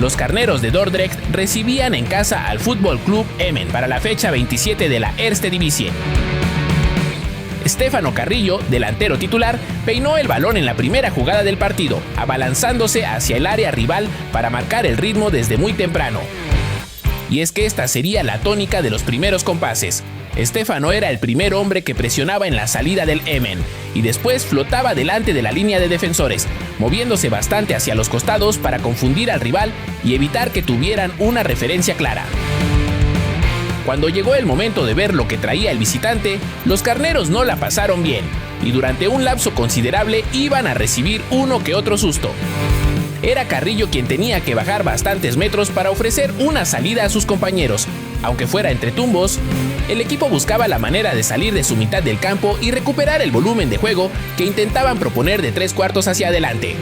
Los carneros de Dordrecht recibían en casa al Fútbol Club Emmen para la fecha 27 de la Eredivisie. Stefano Carrillo, delantero titular, peinó el balón en la primera jugada del partido, abalanzándose hacia el área rival para marcar el ritmo desde muy temprano. Y es que esta sería la tónica de los primeros compases. Stefano era el primer hombre que presionaba en la salida del Emmen y después flotaba delante de la línea de defensores, moviéndose bastante hacia los costados para confundir al rival y evitar que tuvieran una referencia clara. Cuando llegó el momento de ver lo que traía el visitante, los carneros no la pasaron bien y durante un lapso considerable iban a recibir uno que otro susto. Era Carrillo quien tenía que bajar bastantes metros para ofrecer una salida a sus compañeros. Aunque fuera entre tumbos, el equipo buscaba la manera de salir de su mitad del campo y recuperar el volumen de juego que intentaban proponer de 3/4 hacia adelante.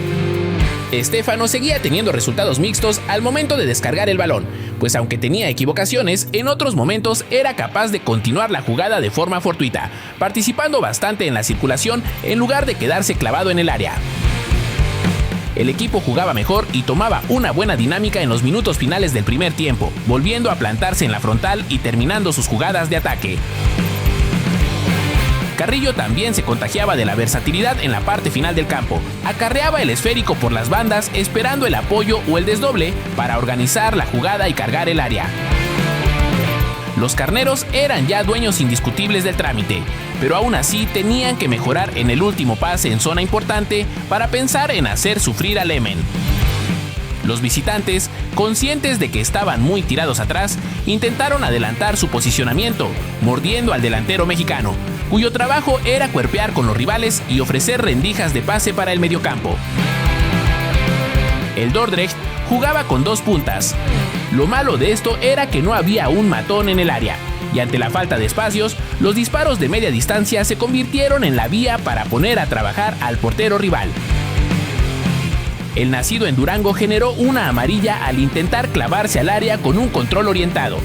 Stefano seguía teniendo resultados mixtos al momento de descargar el balón, pues aunque tenía equivocaciones, en otros momentos era capaz de continuar la jugada de forma fortuita, participando bastante en la circulación en lugar de quedarse clavado en el área. El equipo jugaba mejor y tomaba una buena dinámica en los minutos finales del primer tiempo, volviendo a plantarse en la frontal y terminando sus jugadas de ataque. Carrillo también se contagiaba de la versatilidad en la parte final del campo. Acarreaba el esférico por las bandas esperando el apoyo o el desdoble para organizar la jugada y cargar el área. Los carneros eran ya dueños indiscutibles del trámite, pero aún así tenían que mejorar en el último pase en zona importante para pensar en hacer sufrir al Emmen. Los visitantes, conscientes de que estaban muy tirados atrás, intentaron adelantar su posicionamiento, mordiendo al delantero mexicano, cuyo trabajo era cuerpear con los rivales y ofrecer rendijas de pase para el mediocampo. El Dordrecht jugaba con 2 puntas. Lo malo de esto era que no había un matón en el área, y ante la falta de espacios, los disparos de media distancia se convirtieron en la vía para poner a trabajar al portero rival. El nacido en Durango generó una amarilla al intentar clavarse al área con un control orientado.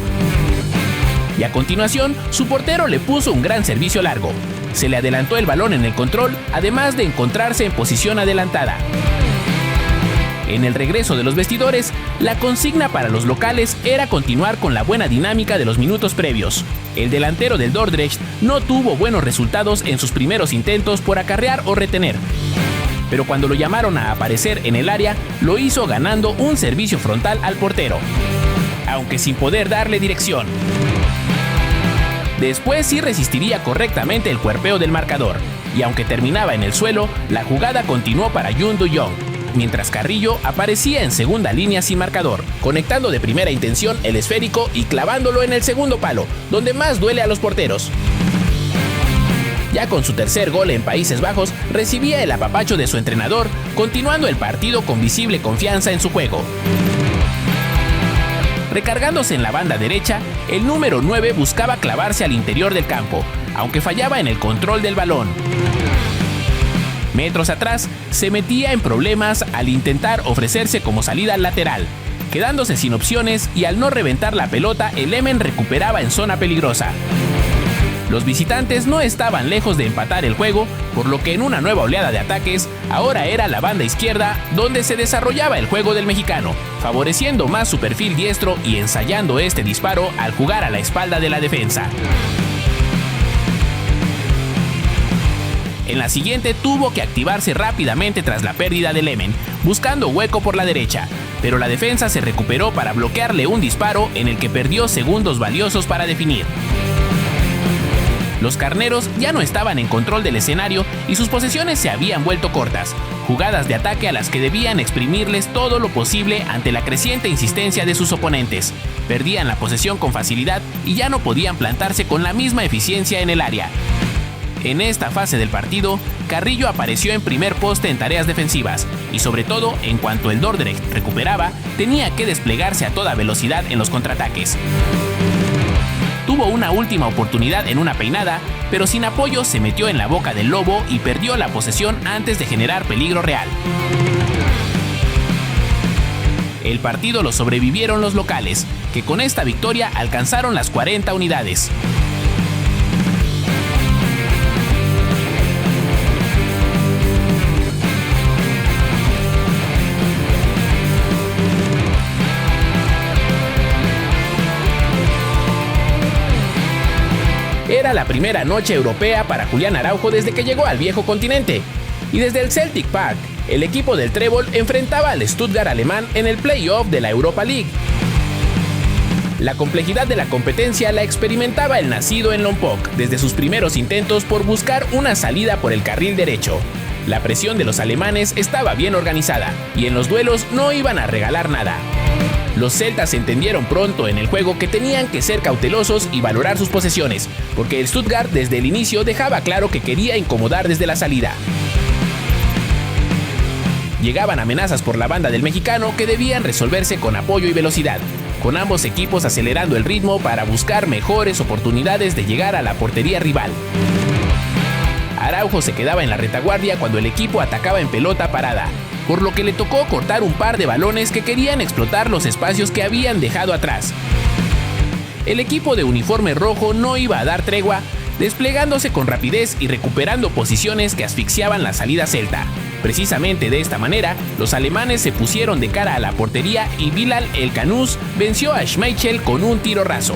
Y a continuación, su portero le puso un gran servicio largo. Se le adelantó el balón en el control, además de encontrarse en posición adelantada. En el regreso de los vestidores, la consigna para los locales era continuar con la buena dinámica de los minutos previos. El delantero del Dordrecht no tuvo buenos resultados en sus primeros intentos por acarrear o retener, pero cuando lo llamaron a aparecer en el área, lo hizo ganando un servicio frontal al portero, aunque sin poder darle dirección. Después sí resistiría correctamente el cuerpeo del marcador, y aunque terminaba en el suelo, la jugada continuó para Yoon Do-young, mientras Carrillo aparecía en segunda línea sin marcador, conectando de primera intención el esférico y clavándolo en el segundo palo, donde más duele a los porteros. Ya con su tercer gol en Países Bajos, recibía el apapacho de su entrenador, continuando el partido con visible confianza en su juego. Recargándose en la banda derecha, el número 9 buscaba clavarse al interior del campo, aunque fallaba en el control del balón. Metros atrás, se metía en problemas al intentar ofrecerse como salida lateral, quedándose sin opciones y al no reventar la pelota, el Emmen recuperaba en zona peligrosa. Los visitantes no estaban lejos de empatar el juego, por lo que en una nueva oleada de ataques, ahora era la banda izquierda donde se desarrollaba el juego del mexicano, favoreciendo más su perfil diestro y ensayando este disparo al jugar a la espalda de la defensa. En la siguiente tuvo que activarse rápidamente tras la pérdida del Emmen, buscando hueco por la derecha, pero la defensa se recuperó para bloquearle un disparo en el que perdió segundos valiosos para definir. Los carneros ya no estaban en control del escenario y sus posesiones se habían vuelto cortas, jugadas de ataque a las que debían exprimirles todo lo posible ante la creciente insistencia de sus oponentes. Perdían la posesión con facilidad y ya no podían plantarse con la misma eficiencia en el área. En esta fase del partido, Carrillo apareció en primer poste en tareas defensivas y sobre todo, en cuanto el Dordrecht recuperaba, tenía que desplegarse a toda velocidad en los contraataques. Tuvo una última oportunidad en una peinada, pero sin apoyo se metió en la boca del lobo y perdió la posesión antes de generar peligro real. El partido lo sobrevivieron los locales, que con esta victoria alcanzaron las 40 unidades. era la primera noche europea para Julián Araujo desde que llegó al viejo continente. Y desde el Celtic Park, el equipo del Trébol enfrentaba al Stuttgart alemán en el playoff de la Europa League. La complejidad de la competencia la experimentaba el nacido en Lompoc desde sus primeros intentos por buscar una salida por el carril derecho. La presión de los alemanes estaba bien organizada y en los duelos no iban a regalar nada. Los celtas entendieron pronto en el juego que tenían que ser cautelosos y valorar sus posesiones, porque el Stuttgart desde el inicio dejaba claro que quería incomodar desde la salida. Llegaban amenazas por la banda del mexicano que debían resolverse con apoyo y velocidad, con ambos equipos acelerando el ritmo para buscar mejores oportunidades de llegar a la portería rival. Araujo se quedaba en la retaguardia cuando el equipo atacaba en pelota parada, por lo que le tocó cortar un par de balones que querían explotar los espacios que habían dejado atrás. El equipo de uniforme rojo no iba a dar tregua, desplegándose con rapidez y recuperando posiciones que asfixiaban la salida celta. Precisamente de esta manera, los alemanes se pusieron de cara a la portería y Bilal El Canous venció a Schmeichel con un tiro raso.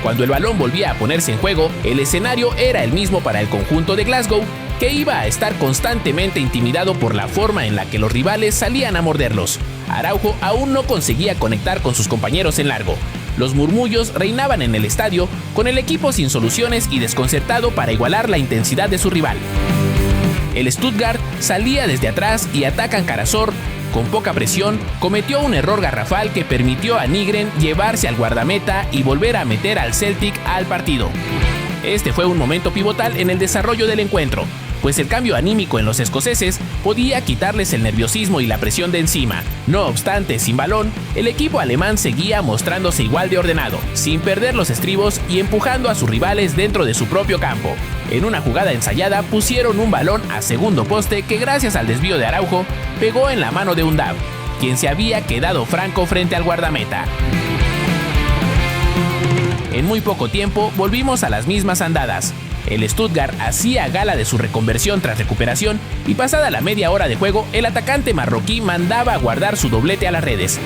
Cuando el balón volvía a ponerse en juego, el escenario era el mismo para el conjunto de Glasgow, que iba a estar constantemente intimidado por la forma en la que los rivales salían a morderlos. Araujo aún no conseguía conectar con sus compañeros en largo. Los murmullos reinaban en el estadio, con el equipo sin soluciones y desconcertado para igualar la intensidad de su rival. El Stuttgart salía desde atrás y Atakan Karasor, con poca presión, cometió un error garrafal que permitió a Nygren llevarse al guardameta y volver a meter al Celtic al partido. Este fue un momento pivotal en el desarrollo del encuentro, pues el cambio anímico en los escoceses podía quitarles el nerviosismo y la presión de encima. No obstante, sin balón, el equipo alemán seguía mostrándose igual de ordenado, sin perder los estribos y empujando a sus rivales dentro de su propio campo. En una jugada ensayada pusieron un balón a segundo poste que gracias al desvío de Araujo pegó en la mano de Undav, quien se había quedado franco frente al guardameta. En muy poco tiempo volvimos a las mismas andadas. El Stuttgart hacía gala de su reconversión tras recuperación y pasada la media hora de juego, el atacante marroquí mandaba a guardar su doblete a las redes.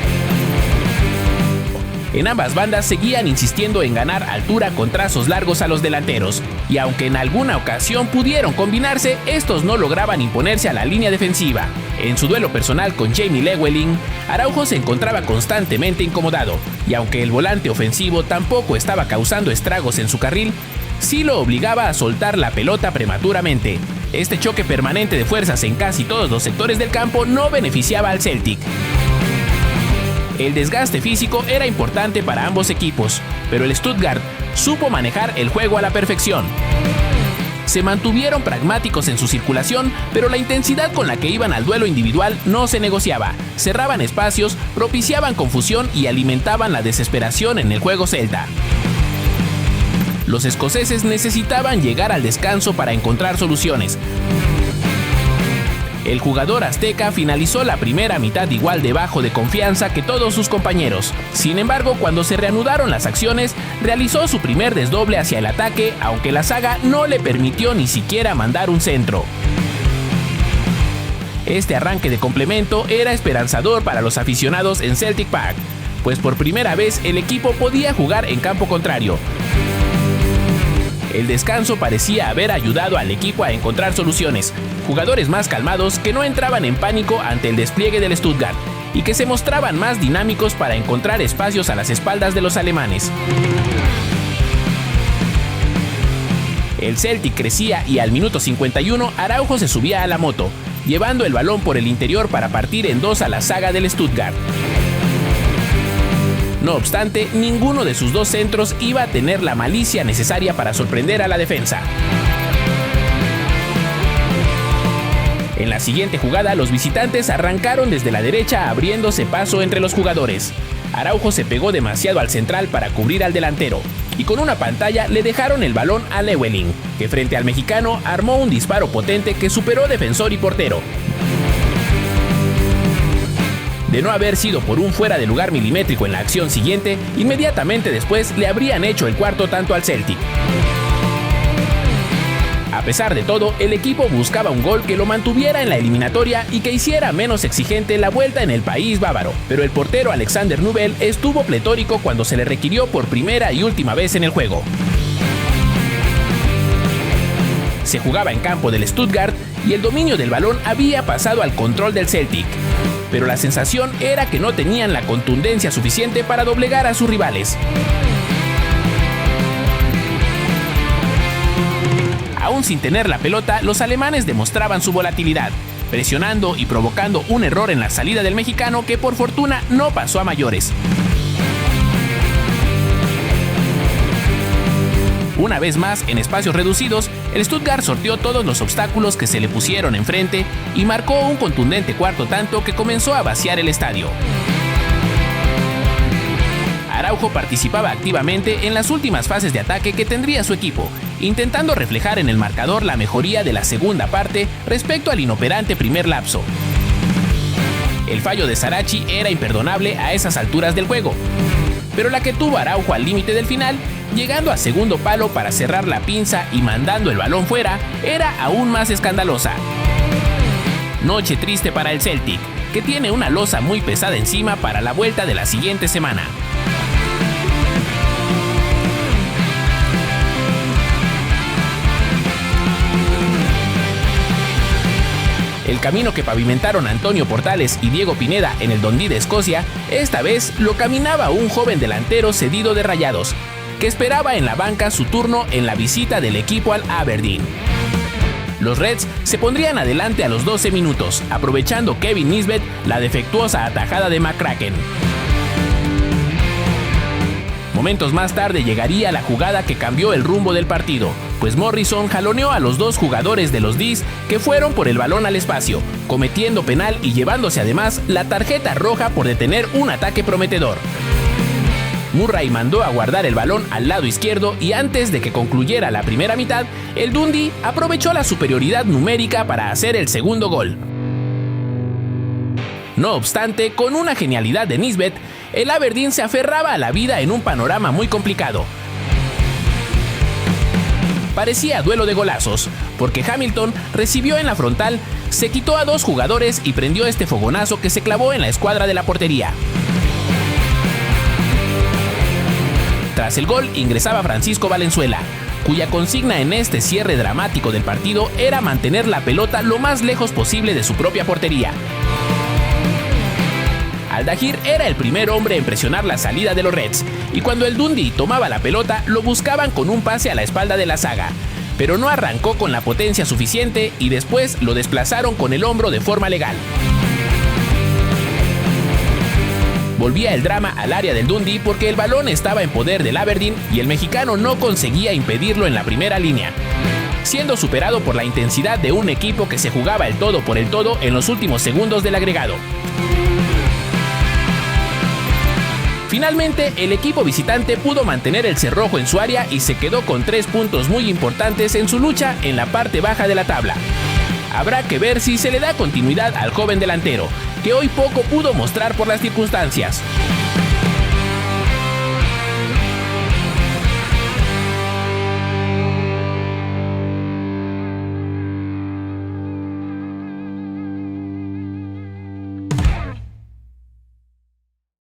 En ambas bandas seguían insistiendo en ganar altura con trazos largos a los delanteros, y aunque en alguna ocasión pudieron combinarse, estos no lograban imponerse a la línea defensiva. En su duelo personal con Jamie Lewelling, Araujo se encontraba constantemente incomodado, y aunque el volante ofensivo tampoco estaba causando estragos en su carril, sí lo obligaba a soltar la pelota prematuramente. Este choque permanente de fuerzas en casi todos los sectores del campo no beneficiaba al Celtic. El desgaste físico era importante para ambos equipos, pero el Stuttgart supo manejar el juego a la perfección. Se mantuvieron pragmáticos en su circulación, pero la intensidad con la que iban al duelo individual no se negociaba. Cerraban espacios, propiciaban confusión y alimentaban la desesperación en el juego celta. Los escoceses necesitaban llegar al descanso para encontrar soluciones. El jugador azteca finalizó la primera mitad igual de bajo de confianza que todos sus compañeros. Sin embargo, cuando se reanudaron las acciones, realizó su primer desdoble hacia el ataque, aunque la saga no le permitió ni siquiera mandar un centro. Este arranque de complemento era esperanzador para los aficionados en Celtic Park, pues por primera vez el equipo podía jugar en campo contrario. El descanso parecía haber ayudado al equipo a encontrar soluciones, jugadores más calmados que no entraban en pánico ante el despliegue del Stuttgart y que se mostraban más dinámicos para encontrar espacios a las espaldas de los alemanes. El Celtic crecía y al minuto 51 Araujo se subía a la moto, llevando el balón por el interior para partir en dos a la saga del Stuttgart. No obstante, ninguno de sus dos centros iba a tener la malicia necesaria para sorprender a la defensa. En la siguiente jugada, los visitantes arrancaron desde la derecha abriéndose paso entre los jugadores. Araujo se pegó demasiado al central para cubrir al delantero, y con una pantalla le dejaron el balón a Lewelling, que frente al mexicano armó un disparo potente que superó defensor y portero. De no haber sido por un fuera de lugar milimétrico en la acción siguiente, inmediatamente después le habrían hecho el cuarto tanto al Celtic. A pesar de todo, el equipo buscaba un gol que lo mantuviera en la eliminatoria y que hiciera menos exigente la vuelta en el país bávaro, pero el portero Alexander Nubel estuvo pletórico cuando se le requirió por primera y última vez en el juego. Se jugaba en campo del Stuttgart y el dominio del balón había pasado al control del Celtic. Pero la sensación era que no tenían la contundencia suficiente para doblegar a sus rivales. Aún sin tener la pelota, los alemanes demostraban su volatilidad, presionando y provocando un error en la salida del mexicano que por fortuna no pasó a mayores. Una vez más, en espacios reducidos, el Stuttgart sorteó todos los obstáculos que se le pusieron enfrente y marcó un contundente cuarto tanto que comenzó a vaciar el estadio. Araujo participaba activamente en las últimas fases de ataque que tendría su equipo, intentando reflejar en el marcador la mejoría de la segunda parte respecto al inoperante primer lapso. El fallo de Sarachi era imperdonable a esas alturas del juego, pero la que tuvo Araujo al límite del final, llegando a segundo palo para cerrar la pinza y mandando el balón fuera, era aún más escandalosa. Noche triste para el Celtic, que tiene una losa muy pesada encima para la vuelta de la siguiente semana. El camino que pavimentaron Antonio Portales y Diego Pineda en el Dundee de Escocia, esta vez lo caminaba un joven delantero cedido de Rayados, que esperaba en la banca su turno en la visita del equipo al Aberdeen. Los Reds se pondrían adelante a los 12 minutos, aprovechando Kevin Nisbet la defectuosa atajada de McCracken. Momentos más tarde llegaría la jugada que cambió el rumbo del partido, pues Morrison jaloneó a los dos jugadores de los D's que fueron por el balón al espacio, cometiendo penal y llevándose además la tarjeta roja por detener un ataque prometedor. Murray mandó a guardar el balón al lado izquierdo y antes de que concluyera la primera mitad, el Dundee aprovechó la superioridad numérica para hacer el segundo gol. No obstante, con una genialidad de Nisbet, el Aberdeen se aferraba a la vida en un panorama muy complicado. Parecía duelo de golazos, porque Hamilton recibió en la frontal, se quitó a dos jugadores y prendió este fogonazo que se clavó en la escuadra de la portería. Tras el gol ingresaba Francisco Valenzuela, cuya consigna en este cierre dramático del partido era mantener la pelota lo más lejos posible de su propia portería. Al-Dahir era el primer hombre en presionar la salida de los Reds, y cuando el Dundee tomaba la pelota lo buscaban con un pase a la espalda de la zaga, pero no arrancó con la potencia suficiente y después lo desplazaron con el hombro de forma legal. Volvía el drama al área del Dundee porque el balón estaba en poder del Aberdeen y el mexicano no conseguía impedirlo en la primera línea, siendo superado por la intensidad de un equipo que se jugaba el todo por el todo en los últimos segundos del agregado. Finalmente, el equipo visitante pudo mantener el cerrojo en su área y se quedó con 3 puntos muy importantes en su lucha en la parte baja de la tabla. Habrá que ver si se le da continuidad al joven delantero, que hoy poco pudo mostrar por las circunstancias.